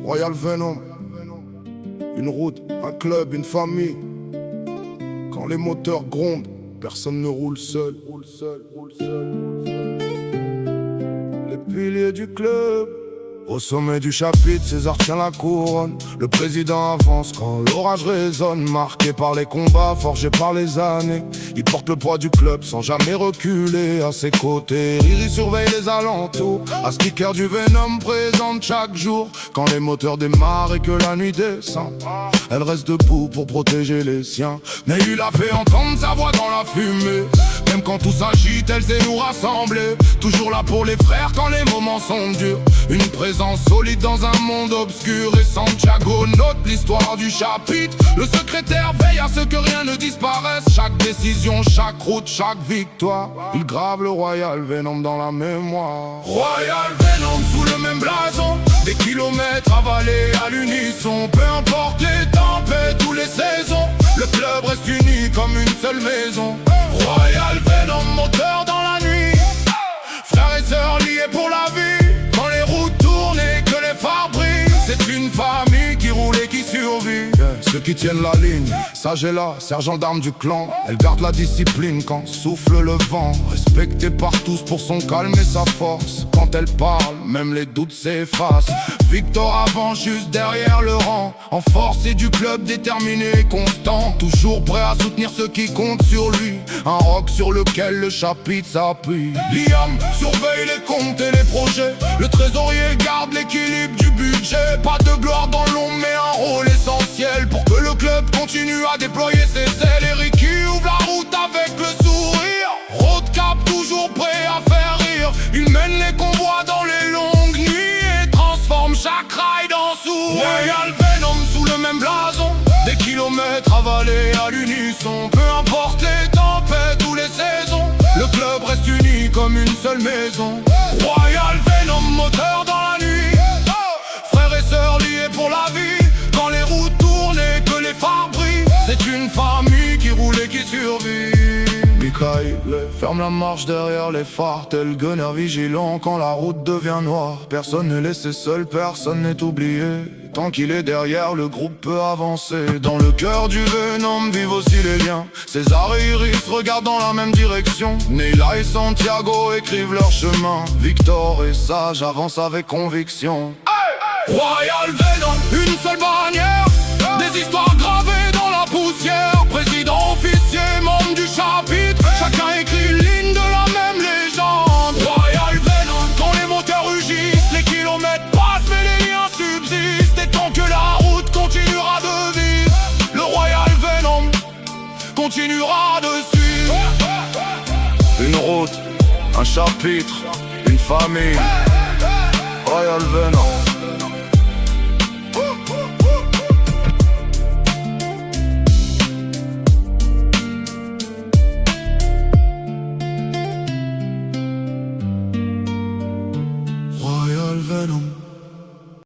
Royal Venom. Une route, un club, une famille. Quand les moteurs grondent, personne ne roule seul. Les piliers du club. Au sommet du chapitre, César tient la couronne. Le président avance quand l'orage résonne. Marqué par les combats, forgé par les années. Il porte le poids du club sans jamais reculer. À ses côtés, Riri surveille les alentours. À speaker du Venom présente chaque jour. Quand les moteurs démarrent et que la nuit descend, elle reste debout pour protéger les siens. Mais il a fait entendre sa voix dans la fumée. Même quand tout s'agite, elle sait nous rassembler. Toujours là pour les frères quand les moments sont durs. Une présence solide dans un monde obscur. Et Santiago note l'histoire du chapitre. Le secrétaire veille à ce que rien ne disparaisse. Chaque décision, chaque route, chaque victoire. Il grave le Royal Venom dans la mémoire. Royal Venom sous le même blason. Des kilomètres avalés à l'unisson. Peu importe les tempêtes ou les saisons, le club reste uni comme une seule maison. Royal Venom, moteur dans la nuit. Frères et sœurs liés pour la vie. Quand les routes tournent et que les phares brillent, c'est une famille qui roule et qui survit. Ceux qui tiennent la ligne, sage est là, sergent d'armes du clan. Elle garde la discipline quand souffle le vent. Respectée par tous pour son calme et sa force. Quand elle parle, même les doutes s'effacent. Victor avance juste derrière le rang. En force et du club déterminé et constant. Toujours prêt à soutenir ceux qui comptent sur lui. Un roc sur lequel le chapitre s'appuie. Liam surveille les comptes et les projets. Le trésorier garde l'équilibre du budget. Pas de gloire dans l'ombre mais un rôle essentiel pour que le club continue à déployer ses ailes. Et Ricky ouvre la route avec le sourire. Roadcap toujours prêt à faire rire. Il mène les convois dans les longues nuits et transforme chaque ride en sourire. Royal Venom sous le même blason. Des kilomètres avalés à l'unisson. Peu importe les tempêtes ou les saisons, le club reste uni comme une seule maison. Royal Venom, moteur dans la nuit. Frères et sœurs liés pour la vie. Quand les routes tournent et que les phares brillent, c'est une famille qui roule et qui survit. Mikaïl ferme la marche derrière les phares, tel gunner vigilant quand la route devient noire. Personne n'est laissé seul, personne n'est oublié. Tant qu'il est derrière, le groupe peut avancer. Dans le cœur du Venom vivent aussi les liens. César et Iris regardent dans la même direction. Neila et Santiago écrivent leur chemin. Victor et Sage avancent avec conviction. Royal Venom, une seule bannière. Des histoires gravées dans la poussière. Président, officier, membre du chapitre. Chacun écrit une ligne de la même légende. Royal Venom, quand les moteurs rugissent, les kilomètres passent mais les liens subsistent. Et tant que la route continuera de vivre, le Royal Venom continuera de suivre. Une route, un chapitre, une famille. Royal Venom.